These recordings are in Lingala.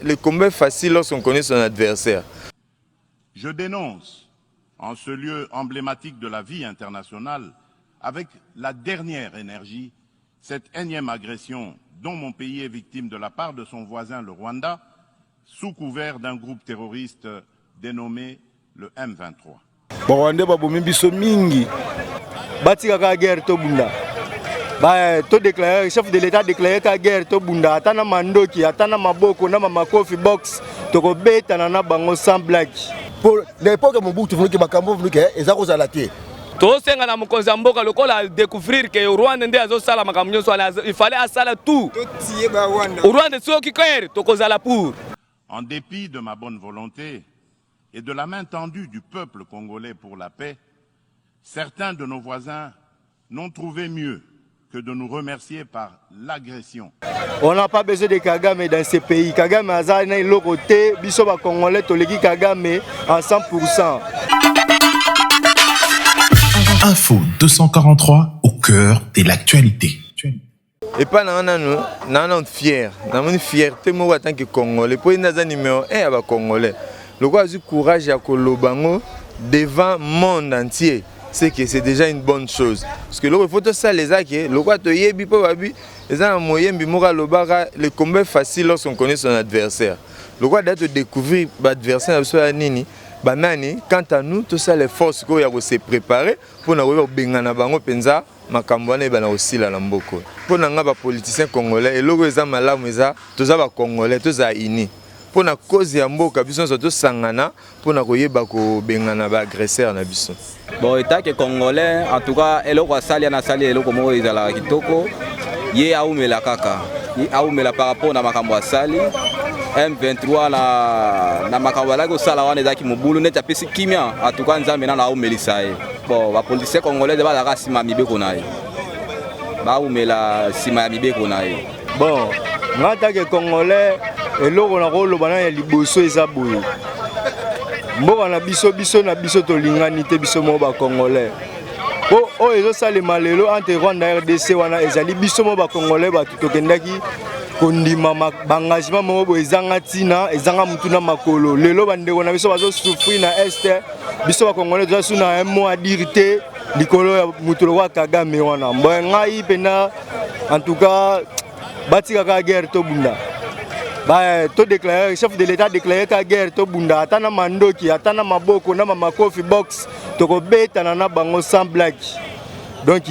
Le combat est facile lorsqu'on connaît son adversaire. Je dénonce, en ce lieu emblématique de la vie internationale, avec la dernière énergie, cette énième agression dont mon pays est victime de la part de son voisin le Rwanda, sous couvert d'un groupe terroriste dénommé le M23. Rwanda babomi biso mingi batika ka guerre to bunda ba to déclarer chef de l'état déclarer ka guerre to bunda atana mandoki atana maboko na makofi box to ko beta na bango sans blague pour l'époque Mobutu venu que bakambo venu que ezako zalaté tosenga na mokonzi ya mboka lokola découvrir que Rwanda nde azosala makambo nyonso il fallait asala tout Rwanda soki kwere tokozala pour. En dépit de ma bonne volonté et de la main tendue du peuple congolais pour la paix, certains de nos voisins n'ont trouvé mieux que de nous remercier par l'agression. On n'a pas besoin de Kagame dans ce pays. Kagame a na iloko te, biso ba Congolais toleki Kagame à 100%. Info 243 au cœur de l'actualité. Et pas non fier, non fierté moi en tant que Congolais. Pour une des numéro 1 à Congolais. Le roi a eu courage à Kolobango devant le monde entier. C'est que c'est déjà une bonne chose. Parce que le faut ça les acquis, le roi te yebi po babi, les gens moyen bimora lobara, le combat est facile lorsqu'on connaît son adversaire. Le roi doit te découvrir l'adversaire sur nini. Banani, quant à nous, tout ça les forces qu'on a se préparer pour nous bengana bango penza makambwana bana aussi la lamboko. Pour nanga ba politiciens congolais et logo eza malamu eza toza ba congolais toza ini. Pour na cause ya mboka biso soto sangana pour na koyeba ko bengana ba agresseur na biso. Bon état que congolais en tout cas eloko asali na sali eloko moko ezala kitoko ye aumela kaka. Ye aumela par rapport na makambo asali. M23 na makawala ko sala wana ezaki mobulu neta pesi kimia en tout cas nzambe na aumelisa ye. Bon ba politiciens congolais de ba la sima mibeko na ye. Ba aumela sima mibeko na ye. Bon, ngata ke congolais eloko na ko lobana ya liboso eza boye. Mboka na biso na biso tolingani te biso mo ba congolais. O ezo salema lelo entre Rwanda et RDC wana ezali biso mo ba congolais ba tutokendaki kondima bangagement mo ezanga tina ezanga mutuna makolo lelo bandeko na biso bazo souffrir na este biso ba congolais doit suna un mot à dire te likolo ya mutolo wa Kagame wana mboya ngai pena en tout cas batika ka guerre to bunda ba to déclarer chef de l'état déclarer ka guerre to bunda atana mandoki atana maboko na makofi box to ko beta na bango sans blague donc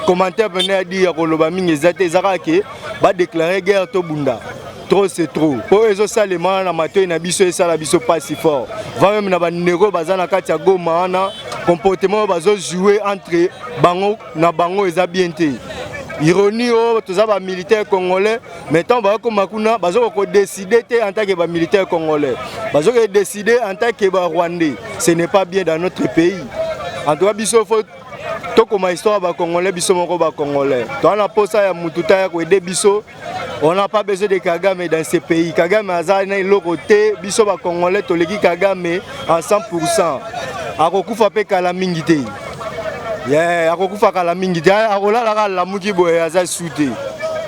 commentaire venait à dire que le mingi ezaka ke ba déclarer guerre to bunda trop c'est trop pour ezo salema na mato na biso esala biso pas si fort va même na ba nego bazana kati ya Goma na comportement bazo jouer entre bango na bango eza bien te ironie o toza ba militaire congolais mettons ba ko makuna bazo ko décider te en tant que ba militaire congolais bazo ko décider en tant que ba rwandais ce n'est pas bien dans notre pays en tout cas biso faut to comme histoire ba congolais biso moko ba congolais to na posa ya mututa ya ko aider biso on n'a pas besoin de Kagame dans ce pays Kagame azali na iloko te biso ba congolais to leki Kagame à 100% akokufa pe kala mingi te akokufa kala mingi te akolala kala muki boye aza sute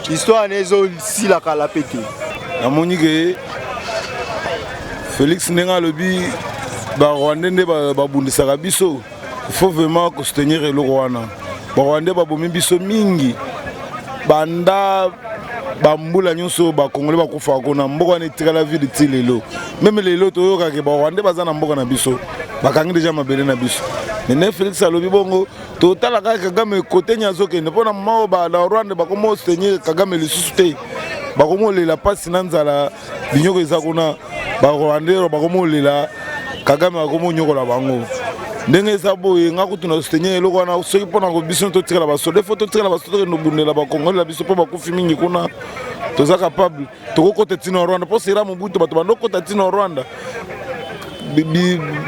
histoire nezo sila kala pete namoni ke Félix Nenga lobi ba Rwanda nde ba bundisaka biso. Il faut vraiment soutenir le Rwanda. Les Rwandais babomi biso mingi. Banda bambula nyonso ba Congolais ba kufa kona mboka ne tira la vie de tilelo. Même les loto yo ka ke ba Rwandais bazana mboka na biso. Bakangi déjà mabele na biso. Mais Félix alobi bongo total ka Kagame côté nyazo ke ne pona mama ba na Rwanda ba komo soutenir Kagame le susute. Ba komo le la passe nanzala binyoko ezakona ba Rwandais ba komo le la Kagame ba komo nyoko la bango. Ndenge sabo nga kutuna soutenir eloko wana soki pona ko biso to tirela ba so des fois to tirela ba so to no bundela ba Congolais la biso po ba kufi mingi kuna toza capable to ko kota tino Rwanda po sera Mobutu bato ba no kota tino Rwanda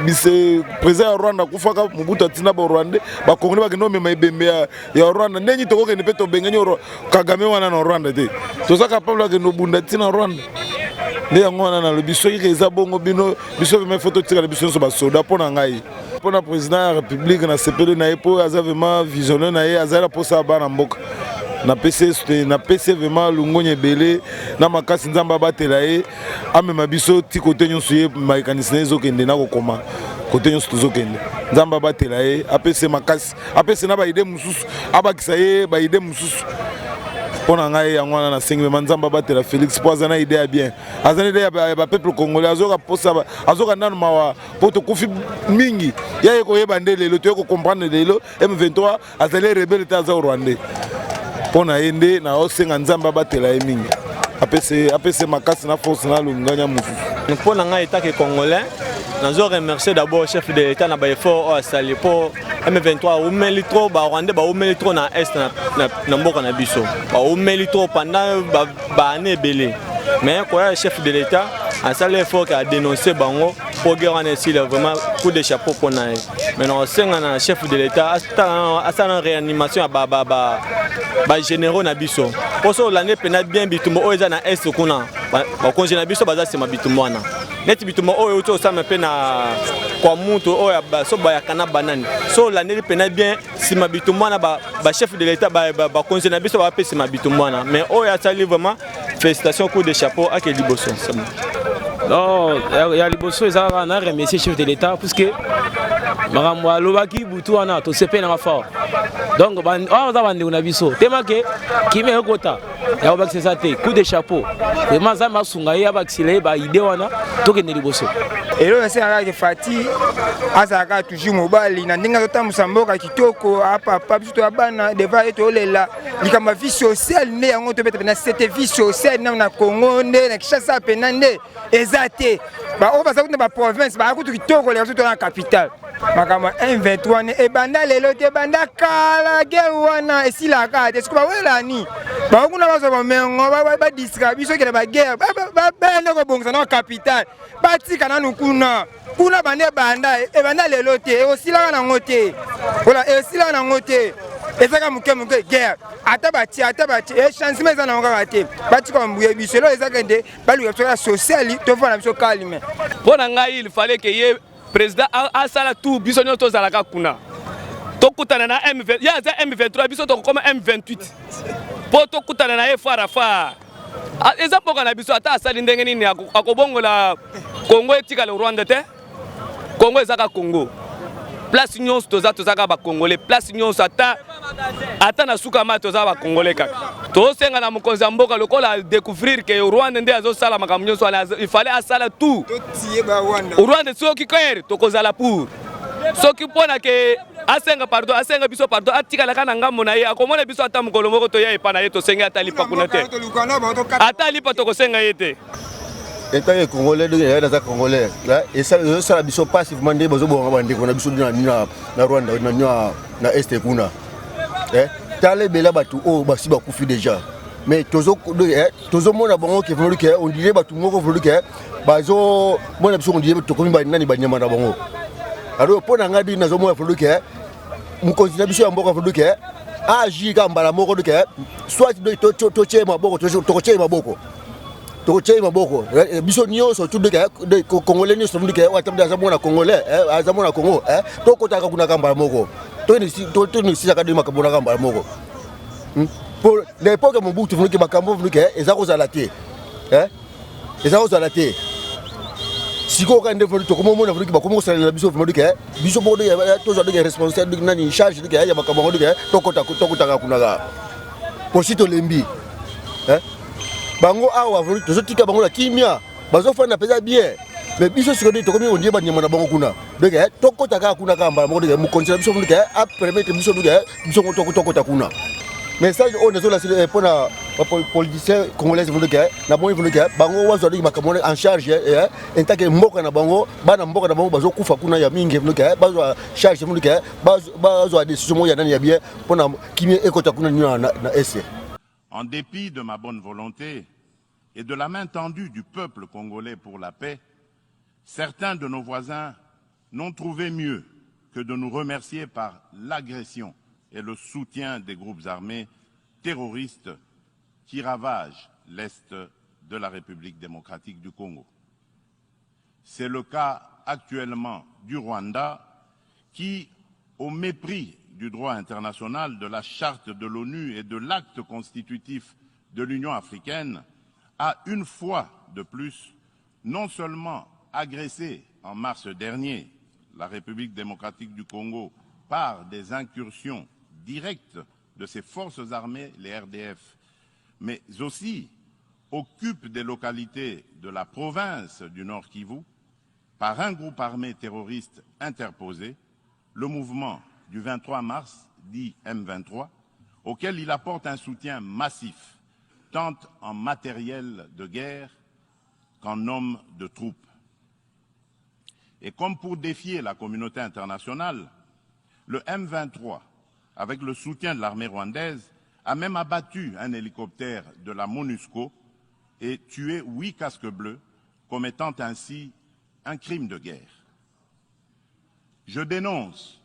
bise président ya Rwanda kufaka Mobutu atina ba Rwanda ba Congolais ba keno mema ibembe ya Rwanda ndenyi to ko kene peto bengenyo Kagame wana na Rwanda te toza capable ke no bunda tina Rwanda nde yango wana na lobi soki ke eza bongo bino biso me photo tirela biso so ba soda pona ngai pona président de la République na CPD na epo aza vraiment visionnaire na ye azala posa bana mboka na PC vraiment lungonye belé na makasi nzamba batela ye amema biso ti côté nyonso ye maikanisne ezokende na kokoma côté nyonso tozokende nzamba batela ye apese makasi apese na baide mususu abakisa ye baide mususu pona ngai yango wana na sengi me nzamba batela Félix po azana idée ya bien azana idée ya peuple congolais azoka posa azoka nanu mawa po to kufi mingi ya yeko yeba nde lelo to yeko comprendre lelo M23 azali rebelle ta za Rwanda pona yende na osenga nzamba batela ye mingi apese makasi na force na lunganya mususu pona ngai état congolais nazo remercier d'abord chef de l'état na ba effort au sali po M23 umeli trop ba Rwanda ba umeli trop na est na mboka na biso ba umeli trop pendant ba année belé mais quoi chef de l'état a sali effort a dénoncer bango pour guerre en est vraiment coup de chapeau pour na mais non senga na chef de l'état a sa réanimation ba généraux na biso pour ça l'année penat bien bitumbo o eza na est kuna ba congé na biso baza sema bitumbo wana neti bitumbo oyo to sama pe na kwa mutu oyo so ba yakana banani so l'année penat bien sima bitumbo wana ba chef de l'état ba congé na biso ba pe sima bitumbo wana mais oyo atali vraiment félicitations coup de chapeau à Liboso. Non, il y a Liboso, ils ont remercié le chef de l'État parce que Maramwa Lobaki Boutouana, tout se peine à fort. Donc, on a vendu un abisso. Tellement que qui met un quota, il y a un ça coup de chapeau. Et Mazama Sungaï a vacciné, bah, idée wana, tout est Liboso. Et là, c'est un Fati, Azaka toujours mobile, il n'a pas de Samboka qui toko, à papa, tout à bana, devant et tout là. Il y a ma vie sociale, né en autre cette vie sociale, dans le Congo, né, dans chasse à Penande, exacté. Bah, on va savoir dans la province, bah, écoute, qui toko, les autres dans la capitale. Makama M23 et banda lelo te banda kala gewana esi la kate est-ce que ba wela ni ba kuna ba so ba mengo ba distrabi so ke ba guerre ba ko bongsa na capitale ba tika na kuna bande banda e banda lelo te aussi la na ngote voilà esi la na ngote ezaka muke guerre ata bati e changement za na ngaka te bati ko mbuye biselo ezaka nde ba lu ya social to fana biso calme pona ngai il fallait que ye président a sala tout biso nyoto zalaka kuna tokutana na M20 ya za M23 biso to comme M28 po tokutana na FRFA eza mboka na biso ata asali ndenge nini akobongola Congo etika le Rwanda te Congo ezaka Congo place nyonso tozaka ba Congolais place nyonso ata na suka ma tozaka ba Congolais kaka tosenga na mokonzi ya mboka lokola découvrir que Rwanda nde azosala makambo nyonso il fallait asala tout Rwanda soki kwere tokozala pour soki pona ke asenga biso pardon atikala kana ngambo na ye akomona biso ata mokolo moko to ya epana ye tosenga ata lipa kuna te ata lipa tokosenga ye te état congolais de les congolais là et ça la biso passivement des besoin bon bande qu'on a biso na Rwanda na est kuna tale bela batu o basi ba kufi déjà mais tozo mona bango ke volu ke on dirait batu moko volu ke bazo mona biso on dirait to komi ba nani ba nyama na bango alors pona ngadi na zo mona volu ke mu continue biso ya mboka volu ke agi ka mbala moko de ke soit to che maboko to che maboko tokochei maboko biso nyonso tout de congolais nyonso tout de watamda za mona congolais za mona Congo tokotaka kuna kamba moko to ni sisa kadima kabona kamba moko pour l'époque Mobutu venu ke bakambo venu ke ezako zalate ezako zalate siko ka ndefo to komo mona venu ke bakomo sala biso venu ke biso bodo ya to zo de responsable de nani charge de ya bakambo de tokotaka kuna ga posito lembi bango awa volu tozotika bango la kimia bazofana peza bien mais biso sikondi tokomi on die ba nyama na bango kuna donc tokota kuna kamba moko de mu continue biso volu ke a permettre biso biso tokota kuna message on ezola c'est pour na politicien congolais volu ke na bon volu ke bango wazo de makamone en charge en tant que mboka na bango bana mboka na bango bazokufa kuna ya mingi volu ke bazo charge volu ke bazo décision mo ya nani ya bien pour na kimia ekota kuna na esse. En dépit de ma bonne volonté et de la main tendue du peuple congolais pour la paix, certains de nos voisins n'ont trouvé mieux que de nous remercier par l'agression et le soutien des groupes armés terroristes qui ravagent l'Est de la République démocratique du Congo. C'est le cas actuellement du Rwanda qui, au mépris du droit international, de la charte de l'ONU et de l'acte constitutif de l'Union africaine, a une fois de plus non seulement agressé en mars dernier la République démocratique du Congo par des incursions directes de ses forces armées, les RDF, mais aussi occupe des localités de la province du Nord Kivu par un groupe armé terroriste interposé, le mouvement du 23 mars, dit M23, auquel il apporte un soutien massif, tant en matériel de guerre qu'en hommes de troupes. Et comme pour défier la communauté internationale, le M23, avec le soutien de l'armée rwandaise, a même abattu un hélicoptère de la MONUSCO et tué 8 casques bleus, commettant ainsi un crime de guerre. Je dénonce,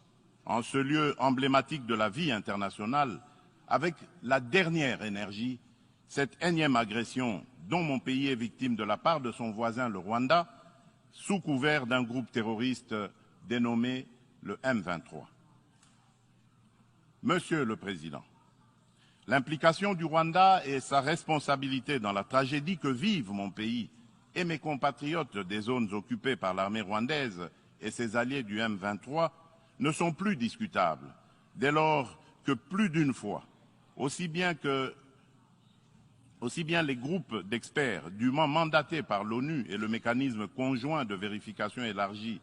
en ce lieu emblématique de la vie internationale, avec la dernière énergie, cette énième agression dont mon pays est victime de la part de son voisin le Rwanda, sous couvert d'un groupe terroriste dénommé le M23. Monsieur le Président, l'implication du Rwanda et sa responsabilité dans la tragédie que vivent mon pays et mes compatriotes des zones occupées par l'armée rwandaise et ses alliés du M23 ne sont plus discutables, dès lors que plus d'une fois, aussi bien les groupes d'experts dûment mandatés par l'ONU et le mécanisme conjoint de vérification élargie